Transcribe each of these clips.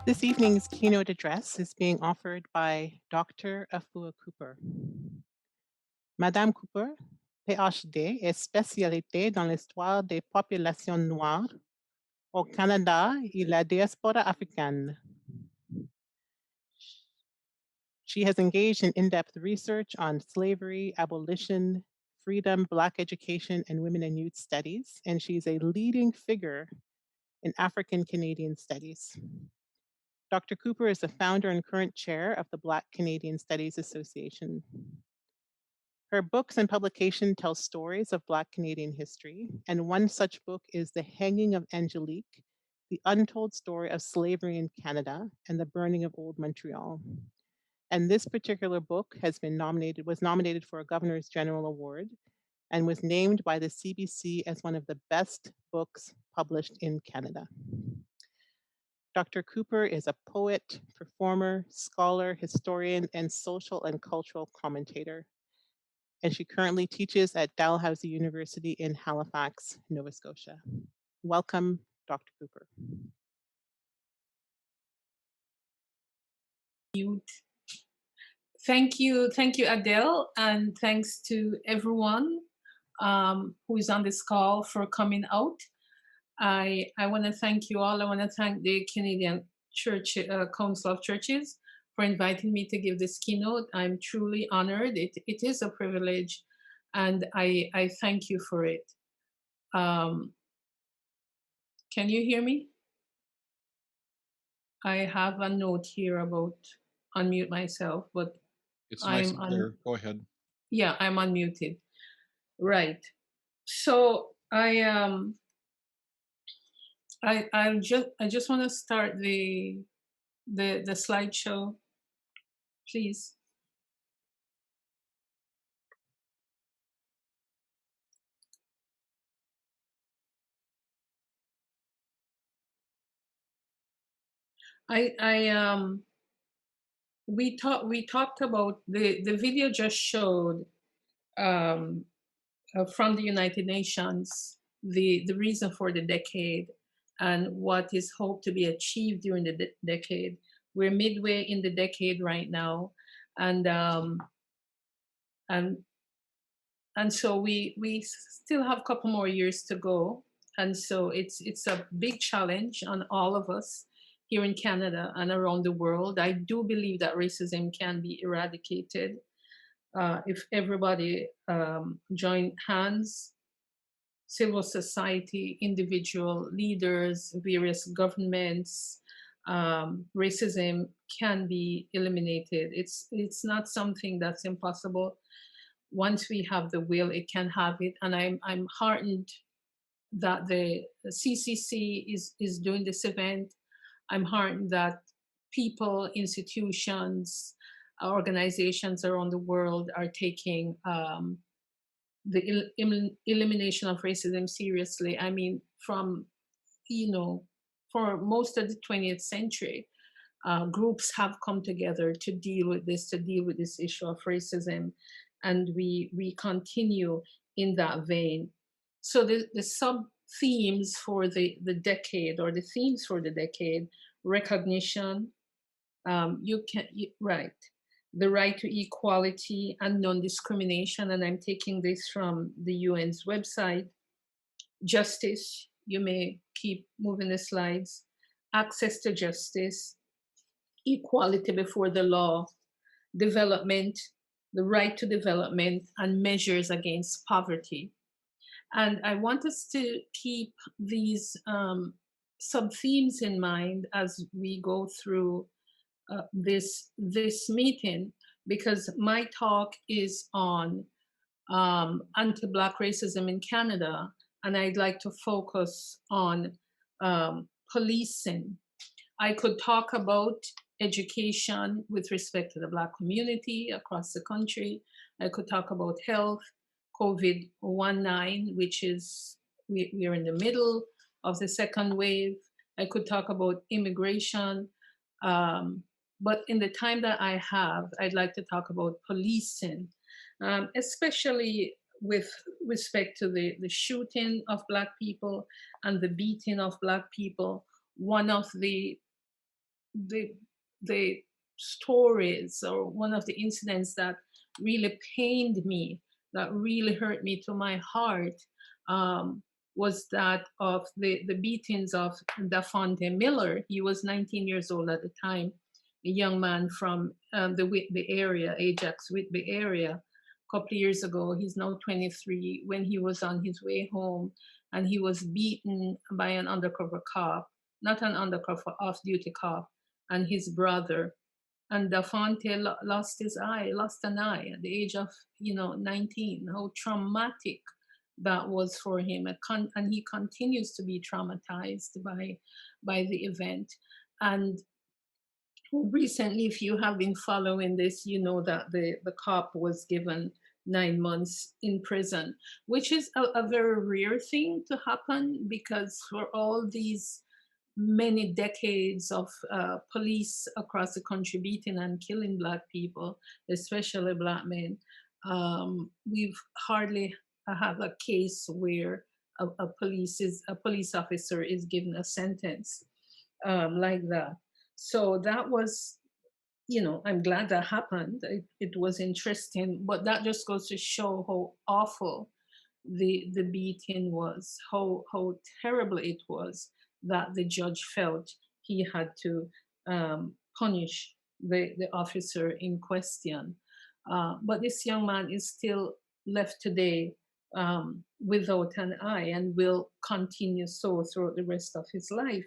This evening's keynote address is being offered by Dr. Afua Cooper. Madame Cooper, PhD, est spécialité dans l'histoire des populations noires au Canada et la diaspora africaine. She has engaged in in-depth research on slavery, abolition, freedom, Black education, and women and youth studies, and she's a leading figure in African Canadian studies. Dr. Cooper is the founder and current chair of the Black Canadian Studies Association. Her books and publication tell stories of Black Canadian history, and one such book is The Hanging of Angelique, the untold story of slavery in Canada and the burning of Old Montreal. And this particular book was nominated for a Governor's General Award and was named by the CBC as one of the best books published in Canada. Dr. Cooper is a poet, performer, scholar, historian, and social and cultural commentator. And she currently teaches at Dalhousie University in Halifax, Nova Scotia. Welcome, Dr. Cooper. Thank you, Adele, and thanks to everyone who is on this call for coming out. I want to thank you all. I want to thank the Canadian Church Council of Churches for inviting me to give this keynote. I'm truly honored. It is a privilege, and I thank you for it. Can you hear me? I have a note here about unmute myself, but it's nice and clear. Go ahead. Yeah, I'm unmuted. Right. So I just want to start the slideshow, please. We talked about the video just showed from the United Nations the reason for the decade and what is hoped to be achieved during the decade. We're midway in the decade right now, and so we still have a couple more years to go, and so it's a big challenge on all of us here in Canada and around the world. I do believe that racism can be eradicated if everybody join hands, civil society, individual leaders, various governments. Racism can be eliminated. It's not something that's impossible. Once we have the will, it can have it. And I'm heartened that the CCC is doing this event. I'm heartened that people, institutions, organizations around the world are taking the elimination of racism seriously. I mean, from, for most of the 20th century, groups have come together to deal with this issue of racism, and we continue in that vein. So the sub-themes for the decade, or the themes for the decade: recognition, the right to equality and non-discrimination, and I'm taking this from the UN's website. Justice, you may keep moving the slides. Access to justice, equality before the law, development, the right to development, and measures against poverty. And I want us to keep these sub-themes in mind as we go through this meeting, because my talk is on anti-Black racism in Canada, and I'd like to focus on policing. I could talk about education with respect to the Black community across the country. I could talk about health, COVID-19, which is, we are in the middle of the second wave. I could talk about immigration. But in the time that I have, I'd like to talk about policing, especially with respect to the shooting of Black people and the beating of Black people. One of the the stories, or one of the incidents that really pained me, that really hurt me to my heart, was that of the beatings of Dafonte Miller. He was 19 years old at the time, a young man from the Whitby area, Ajax Whitby area. A couple of years ago, he's now 23, when he was on his way home and he was beaten by an undercover cop, not an undercover, off-duty cop, and his brother. And Dafonte lost his eye, lost an eye at the age of 19. How traumatic that was for him, and he continues to be traumatized by the event. And recently, if you have been following this, you know that the cop was given 9 months in prison, which is a very rare thing to happen, because for all these many decades of police across the country beating and killing Black people, especially Black men, we've hardly have a case where a police officer is given a sentence like that. So that was, I'm glad that happened. It was interesting, but that just goes to show how awful the beating was, how terrible it was, that the judge felt he had to punish the officer in question. But this young man is still left today without an eye, and will continue so throughout the rest of his life.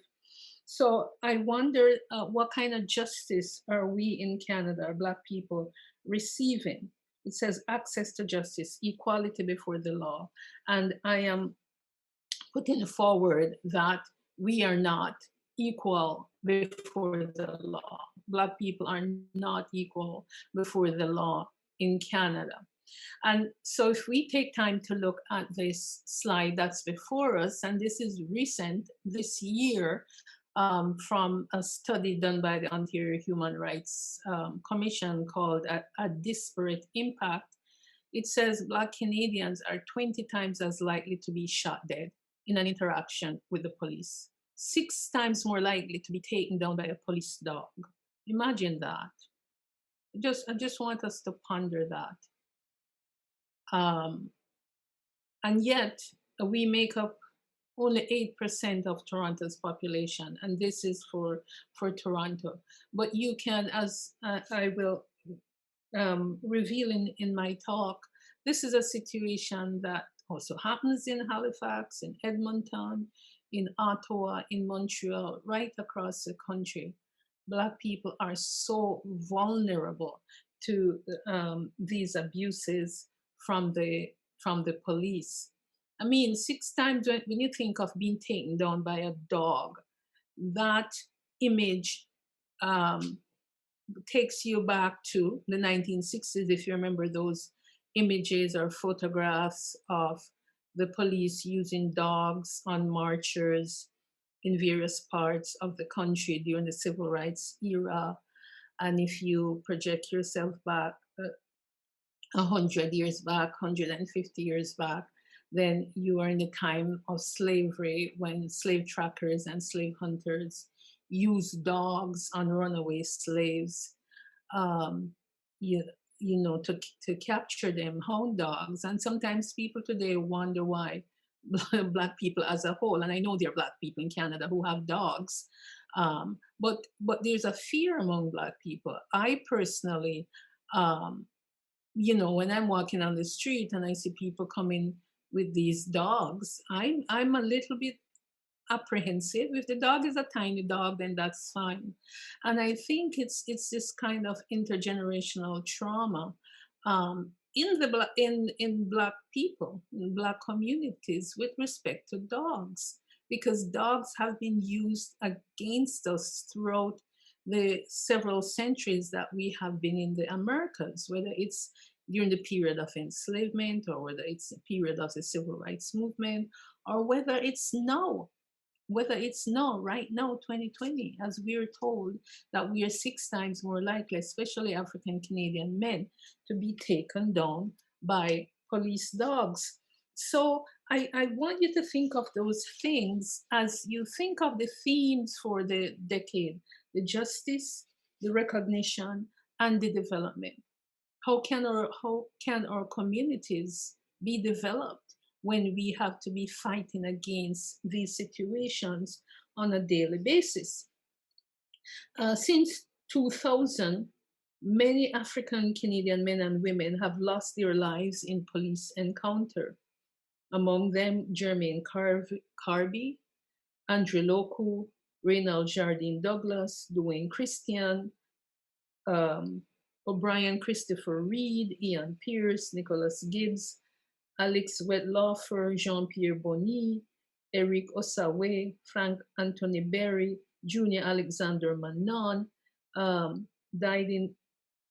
So I wonder, what kind of justice are we in Canada, Black people, receiving? It says access to justice, equality before the law. And I am putting forward that we are not equal before the law. Black people are not equal before the law in Canada. And so if we take time to look at this slide that's before us, and this is recent, this year, from a study done by the Ontario Human Rights Commission called a Disparate Impact, it says Black Canadians are 20 times as likely to be shot dead in an interaction with the police, 6 times more likely to be taken down by a police dog. Imagine that. I just want us to ponder that. And yet we make up only 8% of Toronto's population, and this is for Toronto. But you can, as I will reveal in my talk, this is a situation that also happens in Halifax, in Edmonton, in Ottawa, in Montreal, right across the country. Black people are so vulnerable to these abuses from the police. I mean, 6 times when you think of being taken down by a dog, that image takes you back to the 1960s, if you remember those images or photographs of the police using dogs on marchers in various parts of the country during the civil rights era. And if you project yourself back 100 years back, 150 years back, then you are in the time of slavery, when slave trackers and slave hunters used dogs on runaway slaves, to capture them, hound dogs. And sometimes people today wonder why Black people as a whole, and I know there are Black people in Canada who have dogs, but there's a fear among Black people. I personally, when I'm walking on the street and I see people coming with these dogs, I'm a little bit apprehensive. If the dog is a tiny dog, then that's fine. And I think it's this kind of intergenerational trauma in Black people, in Black communities, with respect to dogs, because dogs have been used against us throughout the several centuries that we have been in the Americas, whether it's during the period of enslavement, or whether it's a period of the civil rights movement, or whether it's now, right now, 2020, as we're told that we are 6 times more likely, especially African Canadian men, to be taken down by police dogs. So I want you to think of those things as you think of the themes for the decade: the justice, the recognition, and the development. How can our communities be developed when we have to be fighting against these situations on a daily basis? Since 2000, many African Canadian men and women have lost their lives in police encounter. Among them, Jermaine Carby, Andre Loku, Reynald Jardine Douglas, Dwayne Christian, um, O'Brien Christopher Reed, Ian Pierce, Nicholas Gibbs, Alex Wetlaufer, Jean-Pierre Bonny, Eric Osawe, Frank Anthony Berry, Junior Alexander Manon, um, died in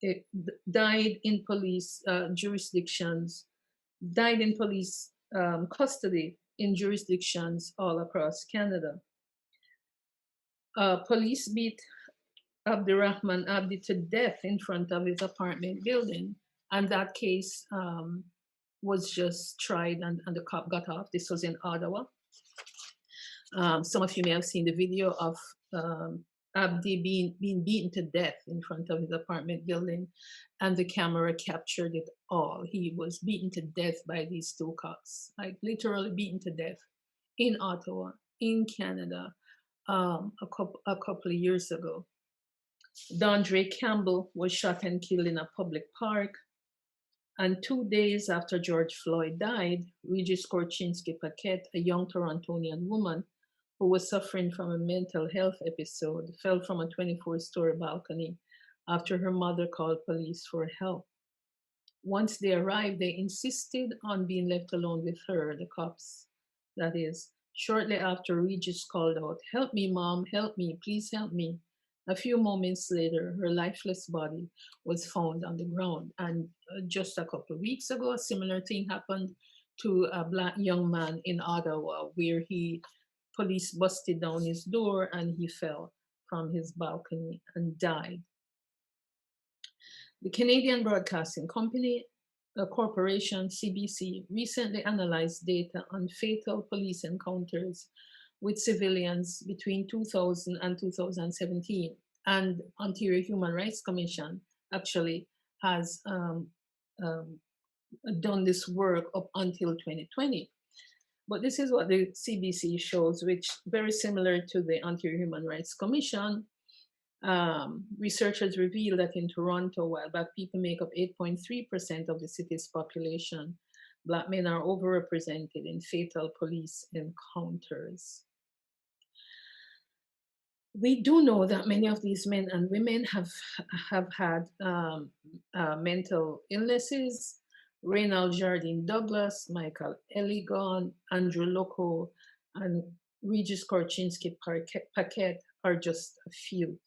eh, died in police jurisdictions, died in police custody in jurisdictions all across Canada. Police beat Abdirahman Abdi to death in front of his apartment building, and that case was just tried, and the cop got off. This was in Ottawa. Some of you may have seen the video of Abdi being beaten to death in front of his apartment building, and the camera captured it all. He was beaten to death by these two cops, like literally beaten to death in Ottawa, in Canada, a couple of years ago. Dondre Campbell was shot and killed in a public park. And 2 days after George Floyd died, Regis Korchinski-Paquette, a young Torontonian woman who was suffering from a mental health episode, fell from a 24-story balcony after her mother called police for help. Once they arrived, they insisted on being left alone with her, the cops, that is. Shortly after, Regis called out, "Help me, Mom, help me, please help me." A few moments later, her lifeless body was found on the ground. And just a couple of weeks ago, a similar thing happened to a Black young man in Ottawa, where police busted down his door and he fell from his balcony and died. The Canadian Broadcasting Company, a corporation, CBC, recently analyzed data on fatal police encounters with civilians between 2000 and 2017. And Ontario Human Rights Commission actually has done this work up until 2020. But this is what the CBC shows, which very similar to the Ontario Human Rights Commission. Researchers reveal that in Toronto, while Black people make up 8.3% of the city's population, Black men are overrepresented in fatal police encounters. We do know that many of these men and women have had mental illnesses. Reynald Jardine Douglas, Michael Eligon, Andrew Loco, and Regis Korchinski-Paquette are just a few.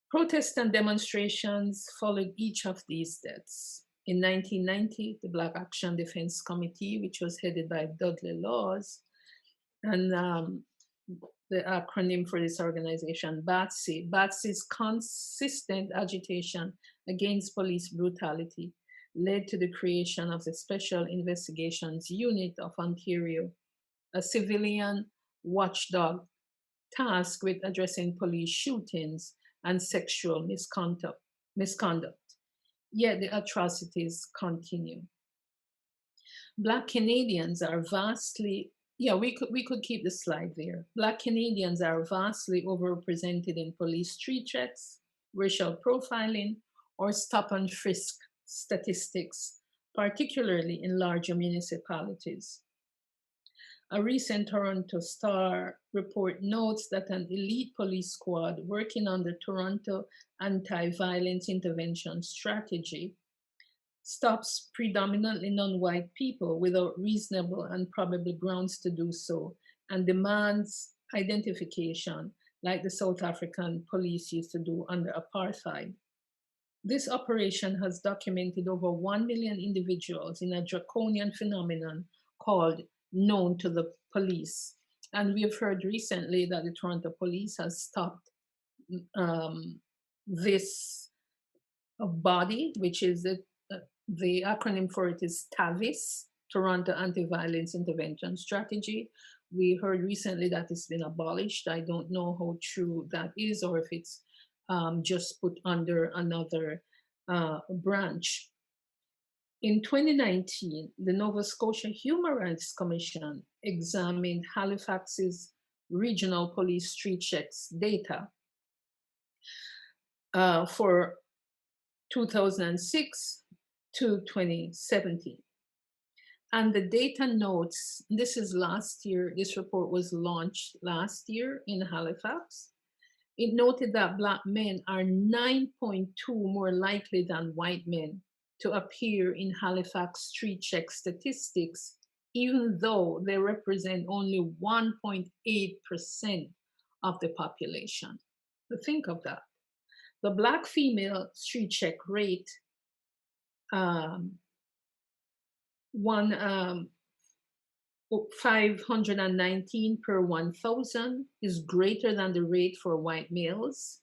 Protests and demonstrations followed each of these deaths. In 1990, the Black Action Defense Committee, which was headed by Dudley Laws, and the acronym for this organization, BATSI's consistent agitation against police brutality led to the creation of the Special Investigations Unit of Ontario, a civilian watchdog tasked with addressing police shootings and sexual misconduct. Yet the atrocities continue. Black Canadians are vastly, we could keep the slide there. Black Canadians are vastly overrepresented in police street threats, racial profiling, or stop and frisk statistics, particularly in larger municipalities. A recent Toronto Star report notes that an elite police squad working on the Toronto Anti-Violence Intervention Strategy stops predominantly non-white people without reasonable and probable grounds to do so, and demands identification like the South African police used to do under apartheid. This operation has documented over 1 million individuals in a draconian phenomenon called known to the police. And we have heard recently that the Toronto police has stopped this body, which is the acronym for it is TAVIS, Toronto Anti-Violence Intervention Strategy. We heard recently that it's been abolished. I don't know how true that is, or if it's just put under another branch. In 2019, the Nova Scotia Human Rights Commission examined Halifax's regional police street checks data for 2006 to 2017. And the data notes, this is last year, this report was launched last year in Halifax. It noted that Black men are 9.2 more likely than white men to appear in Halifax street check statistics, even though they represent only 1.8% of the population. But think of that. The Black female street check rate, 519 per 1,000 is greater than the rate for white males.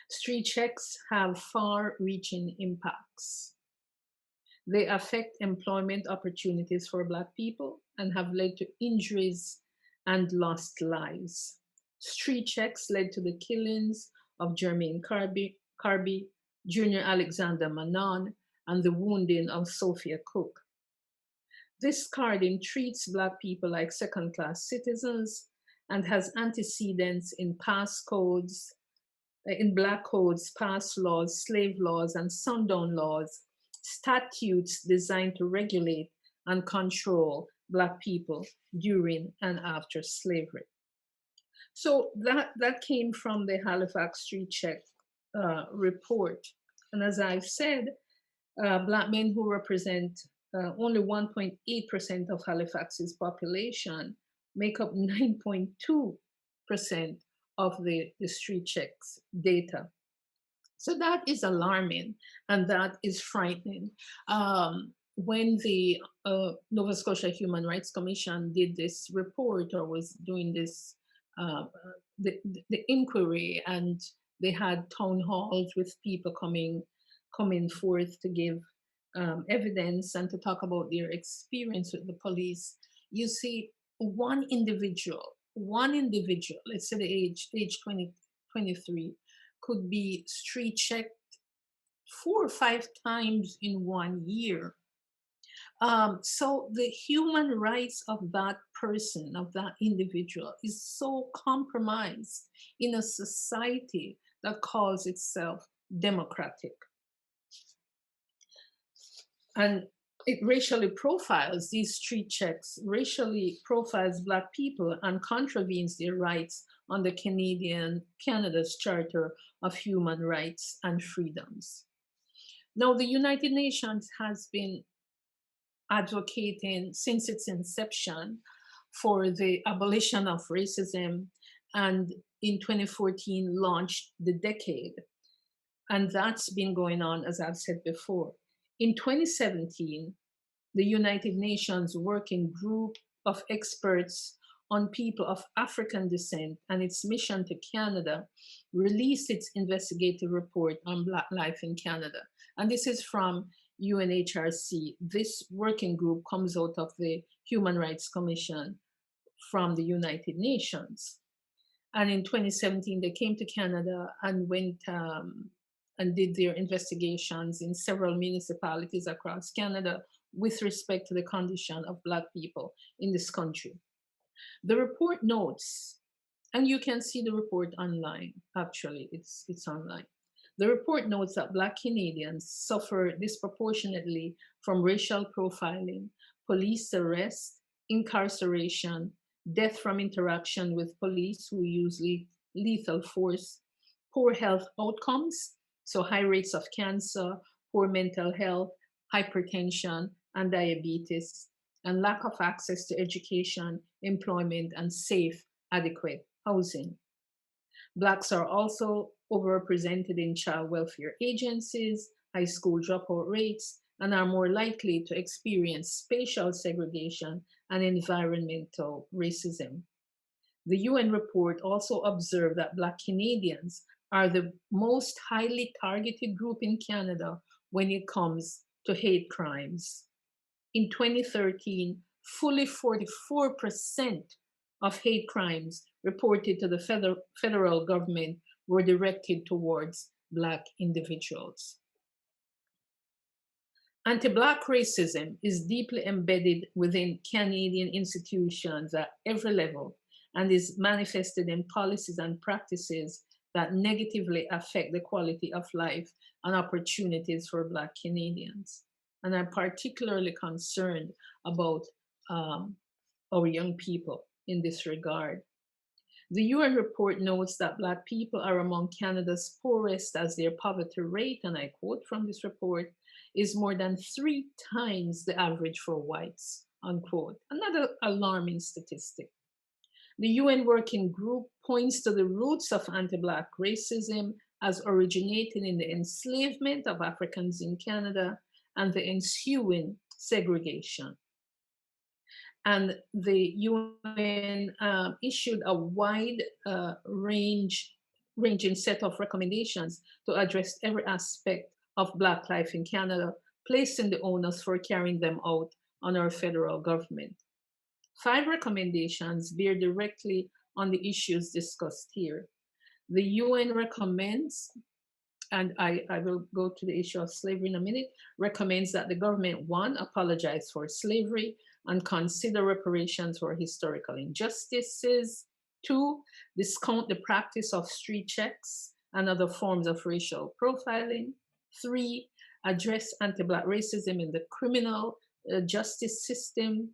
Street checks have far-reaching impacts. They affect employment opportunities for Black people and have led to injuries and lost lives. Street checks led to the killings of Jermaine Carby, Junior Alexander Manon, and the wounding of Sophia Cook. This carding treats Black people like second-class citizens and has antecedents in past codes, in Black codes, past laws, slave laws, and sundown laws, statutes designed to regulate and control Black people during and after slavery. So that came from the Halifax Street Check report. And as I've said, Black men who represent only 1.8% of Halifax's population make up 9.2% of the street checks data. So that is alarming and that is frightening. When the Nova Scotia Human Rights Commission did this report or was doing this, the inquiry, and they had town halls with people coming forth to give evidence and to talk about their experience with the police, you see one individual, let's say the age 20, 23, could be street checked 4 or 5 times in 1 year. So the human rights of that person, of that individual, is so compromised in a society that calls itself democratic. And it racially profiles, these street checks racially profiles Black people and contravenes their rights under Canada's Charter of Human Rights and Freedoms. Now, the United Nations has been advocating since its inception for the abolition of racism, and in 2014 launched the decade. And that's been going on, as I've said before. In 2017, the United Nations Working Group of Experts on People of African Descent and its mission to Canada released its investigative report on Black life in Canada. And this is from UNHRC. This working group comes out of the Human Rights Commission from the United Nations. And in 2017, they came to Canada and went and did their investigations in several municipalities across Canada with respect to the condition of Black people in this country. The report notes, and you can see the report online, actually, it's online. The report notes that Black Canadians suffer disproportionately from racial profiling, police arrest, incarceration, death from interaction with police who use lethal force, poor health outcomes, so high rates of cancer, poor mental health, hypertension, and diabetes, and lack of access to education, employment, and safe, adequate housing. Blacks are also overrepresented in child welfare agencies, high school dropout rates, and are more likely to experience spatial segregation and environmental racism. The UN report also observed that Black Canadians are the most highly targeted group in Canada when it comes to hate crimes. In 2013, fully 44% of hate crimes reported to the federal government were directed towards Black individuals. Anti-Black racism is deeply embedded within Canadian institutions at every level and is manifested in policies and practices that negatively affect the quality of life and opportunities for Black Canadians. And I'm particularly concerned about our young people in this regard. The UN report notes that Black people are among Canada's poorest as their poverty rate, and I quote from this report, is more than 3 times the average for whites, unquote. Another alarming statistic. The UN Working Group points to the roots of anti-Black racism as originating in the enslavement of Africans in Canada and the ensuing segregation. And the UN issued a wide ranging set of recommendations to address every aspect of Black life in Canada, placing the onus for carrying them out on our federal government. 5 recommendations bear directly on the issues discussed here. The UN recommends, and I will go to the issue of slavery in a minute, recommends that the government, 1, apologize for slavery and consider reparations for historical injustices. 2, discount the practice of street checks and other forms of racial profiling. 3, address anti-Black racism in the criminal justice system.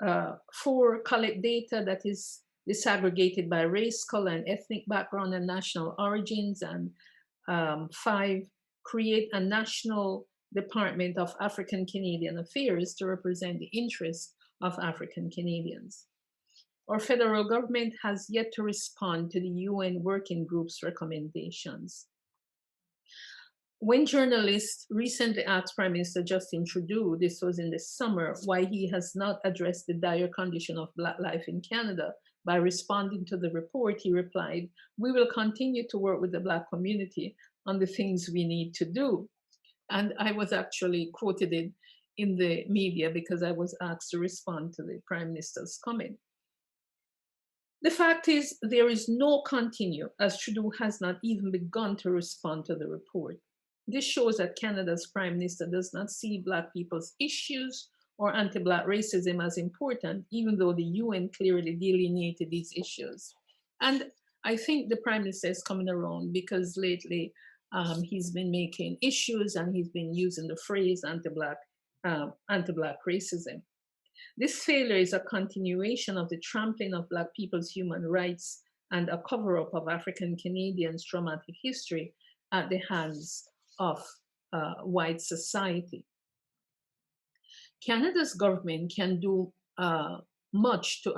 4, collect data that is disaggregated by race, color, and ethnic background and national origins. And 5, create a national Department of African Canadian Affairs to represent the interests of African Canadians. Our federal government has yet to respond to the UN Working Group's recommendations. When journalists recently asked Prime Minister Justin Trudeau, this was in the summer, why he has not addressed the dire condition of Black life in Canada by responding to the report, he replied, "We will continue to work with the Black community on the things we need to do." And I was actually quoted in the media because I was asked to respond to the Prime Minister's comment. The fact is, there is no continue, as Trudeau has not even begun to respond to the report. This shows that Canada's Prime Minister does not see Black people's issues or anti-Black racism as important, even though the UN clearly delineated these issues. And I think the Prime Minister is coming around because lately he's been making issues and he's been using the phrase anti-Black racism. This failure is a continuation of the trampling of Black people's human rights and a cover-up of African Canadians' traumatic history at the hands of white society. Canada's government can do much to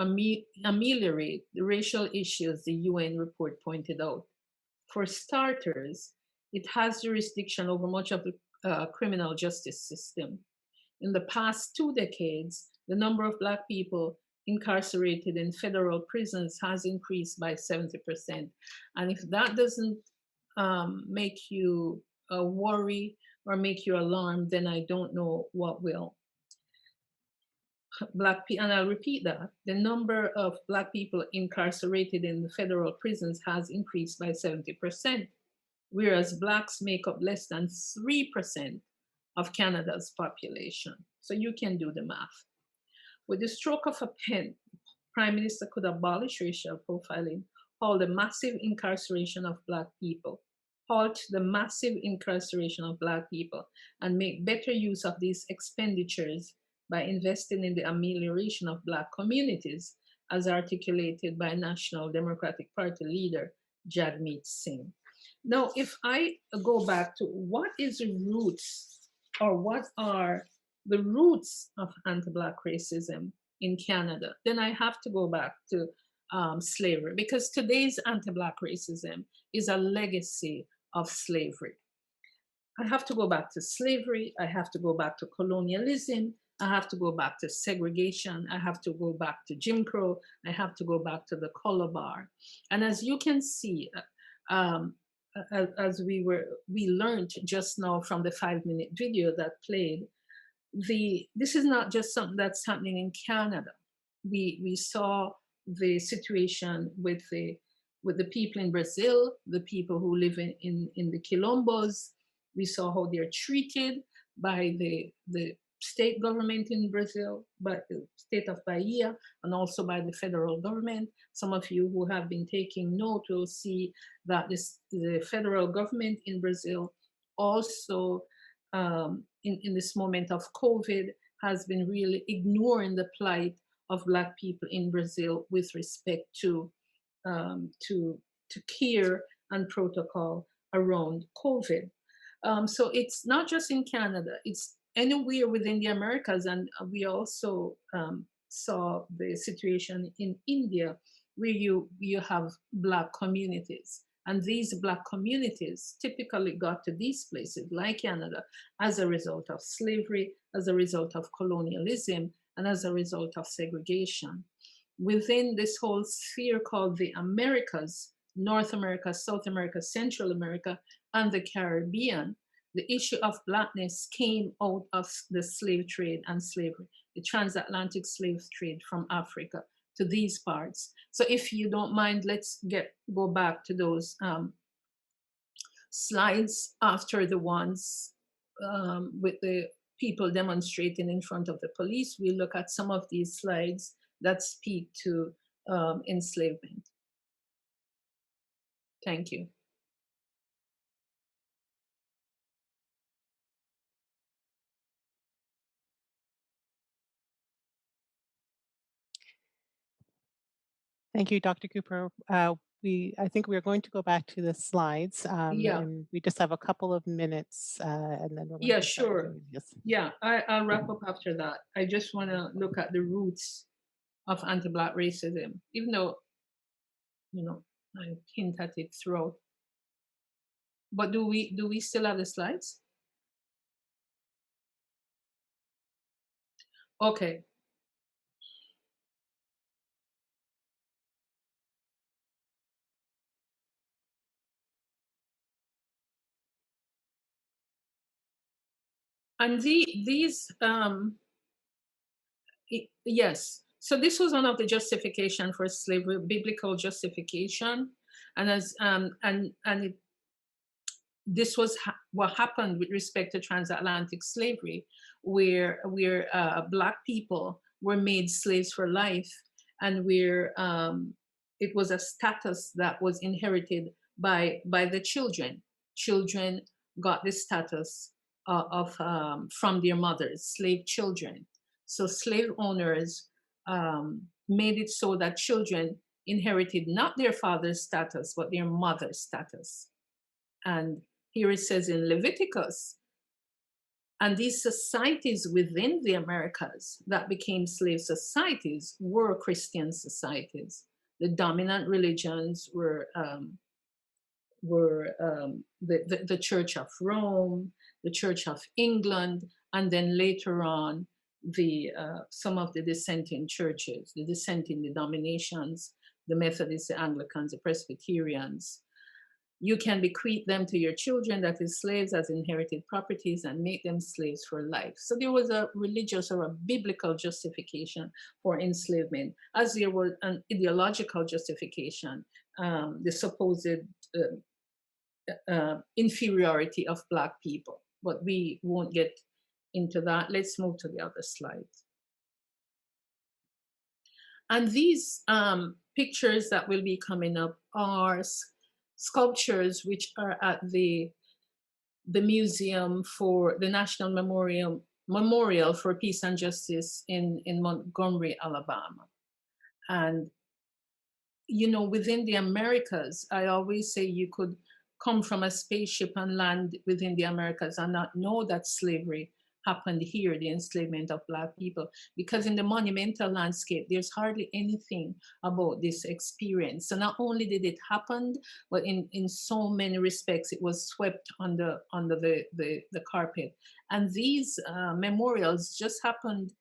ameliorate the racial issues the UN report pointed out. For starters, it has jurisdiction over much of the criminal justice system. In the past 2 decades, the number of Black people incarcerated in federal prisons has increased by 70%. And if that doesn't make you worry or make you alarmed, then I don't know what will. And I'll repeat that, the number of Black people incarcerated in the federal prisons has increased by 70%, whereas Blacks make up less than 3% of Canada's population. So you can do the math. With the stroke of a pen, Prime Minister could abolish racial profiling, halt the massive incarceration of Black people, and make better use of these expenditures by investing in the amelioration of Black communities, as articulated by National Democratic Party leader Jagmeet Singh. Now, if I go back to what is the roots, or what are the roots of anti-Black racism in Canada, then I have to go back to slavery, because today's anti-Black racism is a legacy of slavery. I have to go back to slavery, I have to go back to colonialism, I have to go back to segregation, I have to go back to Jim Crow, I have to go back to the color bar. And as you can see, as we learned just now from the 5-minute video that played, this is not just something that's happening in Canada. We saw the situation with the people in Brazil, the people who live in the Quilombos. We saw how they're treated by the state government in Brazil, by the state of Bahia, and also by the federal government. Some of you who have been taking note will see that the federal government in Brazil also, in this moment of COVID, has been really ignoring the plight of Black people in Brazil with respect to care and protocol around COVID. So it's not just in Canada, it's anywhere within the Americas. And we also saw the situation in India, where you have Black communities. And these Black communities typically got to these places, like Canada, as a result of slavery, as a result of colonialism, and as a result of segregation. Within this whole sphere called the Americas, North America, South America, Central America, and the Caribbean, the issue of Blackness came out of the slave trade and slavery, the transatlantic slave trade from Africa to these parts. So if you don't mind, let's go back to those slides after the ones with the people demonstrating in front of the police. We look at some of these slides that speak to enslavement. Thank you. Thank you, Dr. Cooper. I think we're going to go back to the slides, and we just have a couple of minutes, and then we're going to sure. Yeah, I'll wrap up after that. I just want to look at the roots of anti-Black racism, even though, I hint at it throughout. But do we still have the slides? Okay. And yes. So this was one of the justification for slavery, biblical justification, and this was what happened with respect to transatlantic slavery, where Black people were made slaves for life, and where it was a status that was inherited by the children. Children got the status of from their mothers, slave children. So slave owners made it so that children inherited not their father's status, but their mother's status. And here it says in Leviticus, and these societies within the Americas that became slave societies were Christian societies. The dominant religions were the Church of Rome, the Church of England, and then later on some of the dissenting churches, the dissenting denominations, the Methodists, the Anglicans, the Presbyterians. You can bequeath them to your children, that is, slaves, as inherited properties, and make them slaves for life. So there was a religious or a biblical justification for enslavement, as there was an ideological justification, the supposed inferiority of Black people. But we won't get into that. Let's move to the other slide. And these pictures that will be coming up are sculptures which are at the museum for the National Memorial for Peace and Justice in Montgomery, Alabama. And within the Americas, I always say you could come from a spaceship and land within the Americas and not know that slavery happened here, the enslavement of Black people, because in the monumental landscape, there's hardly anything about this experience. So not only did it happen, but in so many respects, it was swept under the carpet. And these memorials just happened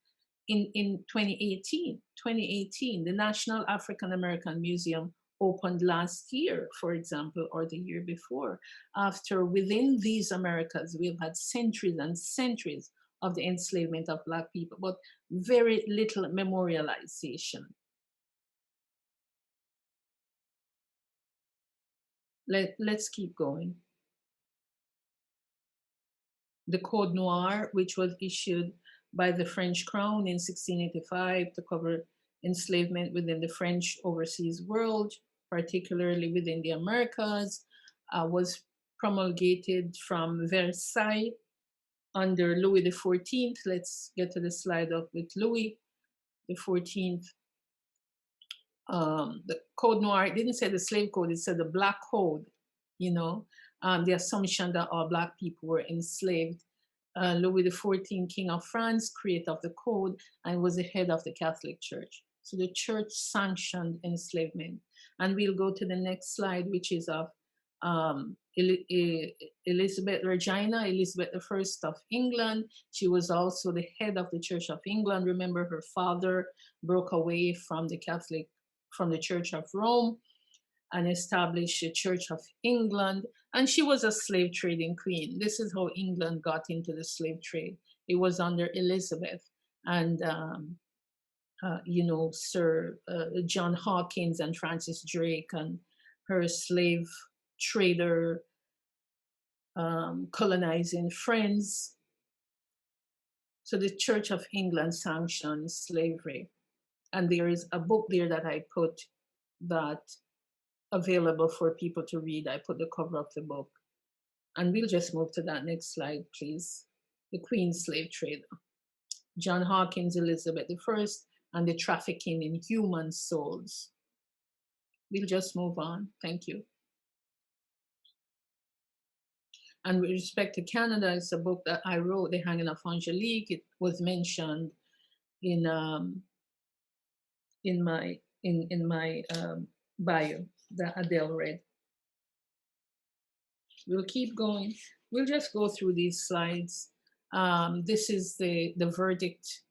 in 2018. The National African American Museum opened last year, for example, or the year before, after within these Americas, we've had centuries and centuries of the enslavement of Black people, but very little memorialization. Let's keep going. The Code Noir, which was issued by the French crown in 1685 to cover enslavement within the French overseas world, particularly within the Americas, was promulgated from Versailles under Louis XIV. Let's get to the slide up with Louis XIV. The Code Noir, it didn't say the slave code, it said the Black Code, you know, the assumption that all Black people were enslaved. Louis XIV, King of France, creator of the code, and was the head of the Catholic Church. So the church sanctioned enslavement. And we'll go to the next slide, which is of Elizabeth Regina, Elizabeth I of England. She was also the head of the Church of England. Remember, her father broke away from the Church of Rome and established the Church of England. And she was a slave trading queen. This is how England got into the slave trade. It was under Elizabeth and, Sir John Hawkins and Francis Drake and her slave trader colonizing friends. So the Church of England sanctioned slavery. And there is a book there that I put that available for people to read. I put the cover of the book. And we'll just move to that next slide, please. The Queen Slave Trader. John Hawkins, Elizabeth I, and the trafficking in human souls. We'll just move on. Thank you. And with respect to Canada, it's a book that I wrote, The Hanging of Angelique. It was mentioned in my bio that Adele read. We'll keep going. We'll just go through these slides. This is the verdict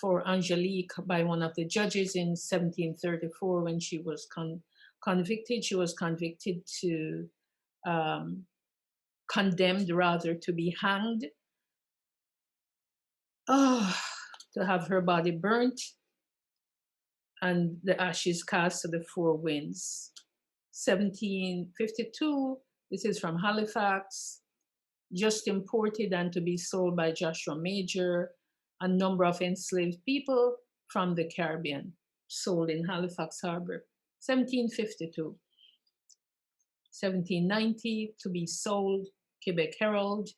for Angelique by one of the judges in 1734 when she was convicted. She was convicted to, condemned rather, to be hanged, to have her body burnt, and the ashes cast to the four winds. 1752, this is from Halifax, just imported and to be sold by Joshua Major, a number of enslaved people from the Caribbean, sold in Halifax Harbor. 1752. 1790, to be sold, Quebec Herald.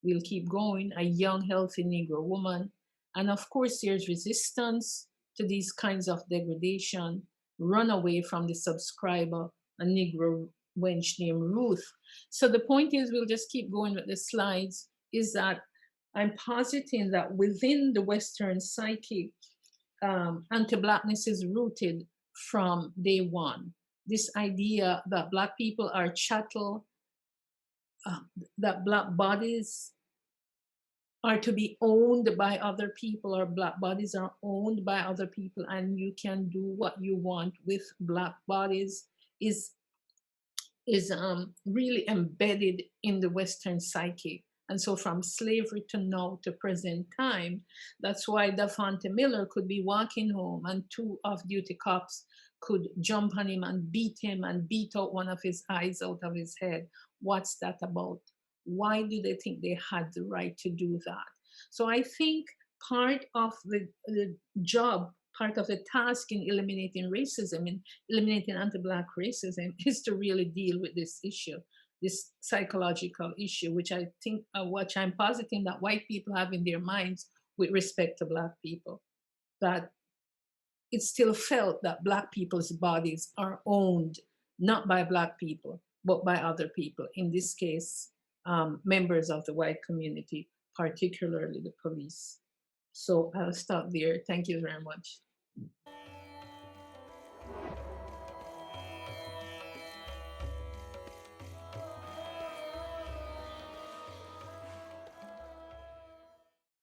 We'll keep going, a young, healthy Negro woman. And of course, there's resistance to these kinds of degradation, run away from the subscriber, a Negro wench named Ruth. So the point is, we'll just keep going with the slides, is that I'm positing that within the Western psyche, anti-Blackness is rooted from day one. This idea that Black people are chattel, that Black bodies are to be owned by other people, or Black bodies are owned by other people, and you can do what you want with Black bodies, is really embedded in the Western psyche. And so from slavery to now to present time, that's why Dafonte Miller could be walking home and two off-duty cops could jump on him and beat out one of his eyes out of his head. What's that about? Why do they think they had the right to do that? So I think part of the job, part of the task in eliminating racism and eliminating anti-Black racism is to really deal with this issue, this psychological issue, which I think, which I'm positing that white people have in their minds with respect to Black people, that it's still felt that Black people's bodies are owned not by Black people, but by other people. In this case, members of the white community, particularly the police. So I'll stop there. Thank you very much.